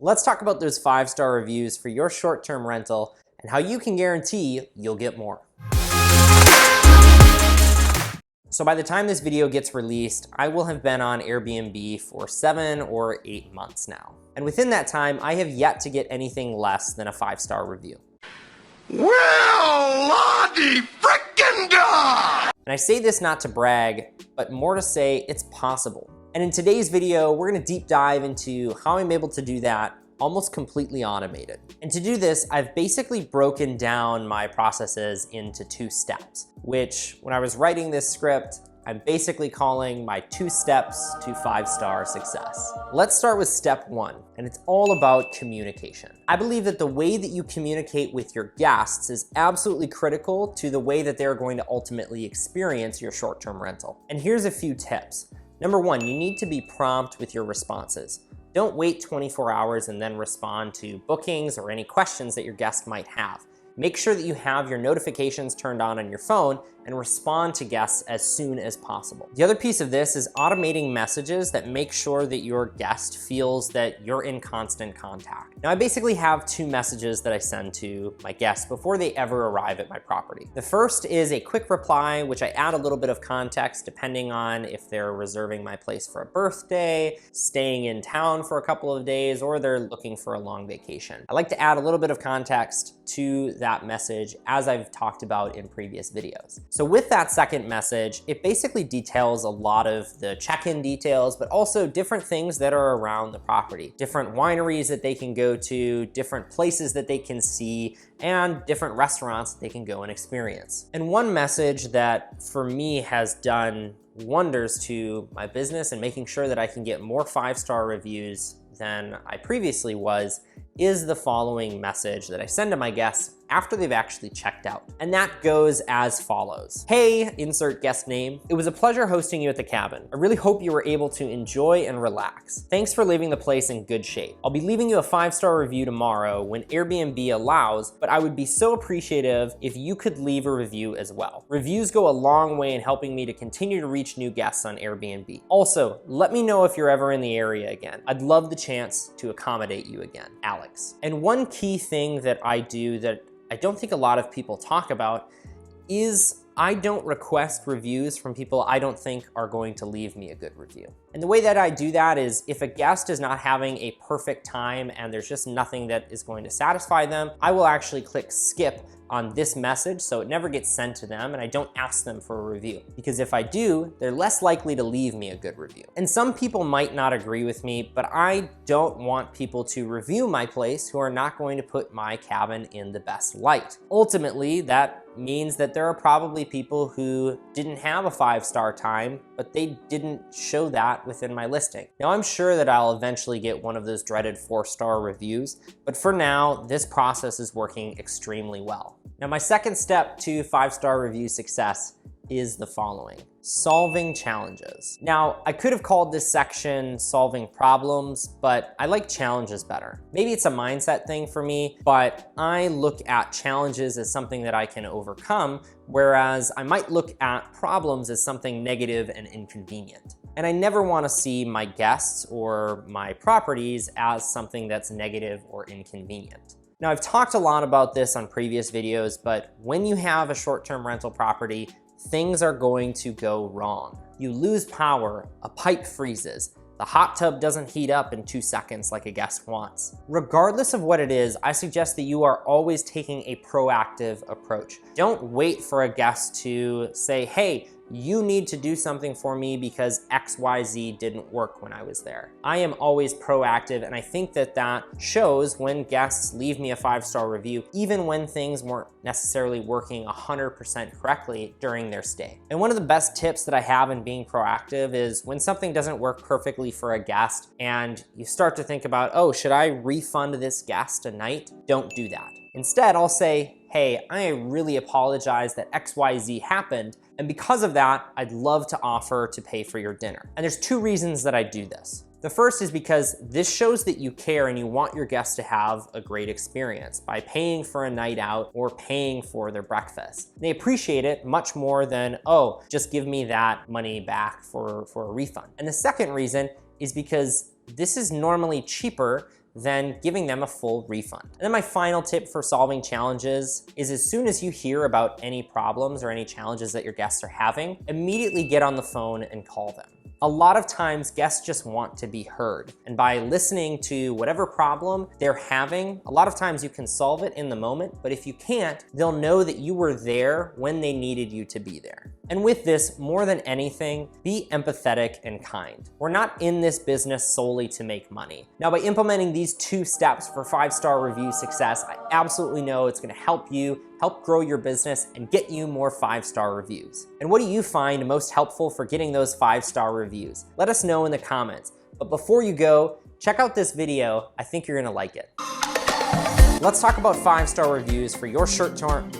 Let's talk about those 5-star reviews for your short-term rental and how you can guarantee you'll get more. So by the time this video gets released, I will have been on Airbnb for 7 or 8 months now. And within that time, I have yet to get anything less than a 5-star review. Well, Lottie frickin' da! And I say this not to brag, but more to say it's possible. And in today's video, we're gonna deep dive into how I'm able to do that almost completely automated. And to do this, I've basically broken down my processes into 2 steps, which when I was writing this script, I'm basically calling my 2 steps to 5-star success. Let's start with step 1, and it's all about communication. I believe that the way that you communicate with your guests is absolutely critical to the way that they're going to ultimately experience your short-term rental. And here's a few tips. Number 1, you need to be prompt with your responses. Don't wait 24 hours and then respond to bookings or any questions that your guest might have. Make sure that you have your notifications turned on your phone and respond to guests as soon as possible. The other piece of this is automating messages that make sure that your guest feels that you're in constant contact. Now, I basically have 2 messages that I send to my guests before they ever arrive at my property. The first is a quick reply, which I add a little bit of context depending on if they're reserving my place for a birthday, staying in town for a couple of days, or they're looking for a long vacation. I like to add a little bit of context to that message, as I've talked about in previous videos. So with that second message, it basically details a lot of the check-in details, but also different things that are around the property, different wineries that they can go to, different places that they can see, and different restaurants that they can go and experience. And one message that for me has done wonders to my business and making sure that I can get more 5-star reviews than I previously was is the following message that I send to my guests after they've actually checked out. And that goes as follows. Hey, insert guest name. It was a pleasure hosting you at the cabin. I really hope you were able to enjoy and relax. Thanks for leaving the place in good shape. I'll be leaving you a 5-star review tomorrow when Airbnb allows, but I would be so appreciative if you could leave a review as well. Reviews go a long way in helping me to continue to reach new guests on Airbnb. Also, let me know if you're ever in the area again. I'd love the chance to accommodate you again, Alex. And one key thing that I do that I don't think a lot of people talk about is I don't request reviews from people I don't think are going to leave me a good review. And the way that I do that is if a guest is not having a perfect time and there's just nothing that is going to satisfy them, I will actually click skip on this message so it never gets sent to them and I don't ask them for a review. Because if I do, they're less likely to leave me a good review. And some people might not agree with me, but I don't want people to review my place who are not going to put my cabin in the best light. Ultimately, that means that there are probably people who didn't have a 5-star time, but they didn't show that within my listing. Now, I'm sure that I'll eventually get one of those dreaded 4-star reviews, but for now, this process is working extremely well. Now, my second step to 5-star review success is the following: solving challenges. Now, I could have called this section solving problems, but I like challenges better. Maybe it's a mindset thing for me, but I look at challenges as something that I can overcome, whereas I might look at problems as something negative and inconvenient. And I never want to see my guests or my properties as something that's negative or inconvenient. Now, I've talked a lot about this on previous videos, but when you have a short-term rental property, things are going to go wrong. You lose power, a pipe freezes, the hot tub doesn't heat up in 2 seconds like a guest wants. Regardless of what it is, I suggest that you are always taking a proactive approach. Don't wait for a guest to say, hey, you need to do something for me because XYZ didn't work when I was there. I am always proactive, and I think that that shows when guests leave me a 5-star review, even when things weren't necessarily working 100% correctly during their stay. And one of the best tips that I have in being proactive is when something doesn't work perfectly for a guest and you start to think about, oh, should I refund this guest a night? Don't do that. Instead, I'll say, hey, I really apologize that XYZ happened, and because of that, I'd love to offer to pay for your dinner. And there's 2 reasons that I do this. The first is because this shows that you care and you want your guests to have a great experience by paying for a night out or paying for their breakfast. They appreciate it much more than, oh, just give me that money back for a refund. And the second reason is because this is normally cheaper then giving them a full refund. And then my final tip for solving challenges is as soon as you hear about any problems or any challenges that your guests are having, immediately get on the phone and call them. A lot of times guests just want to be heard. And by listening to whatever problem they're having, a lot of times you can solve it in the moment, but if you can't, they'll know that you were there when they needed you to be there. And with this, more than anything, be empathetic and kind. We're not in this business solely to make money. Now, by implementing these 2 steps for 5-star review success, I absolutely know it's gonna help you, help grow your business, and get you more 5-star reviews. And what do you find most helpful for getting those 5-star reviews? Let us know in the comments. But before you go, check out this video. I think you're gonna like it. Let's talk about 5-star reviews for your short term.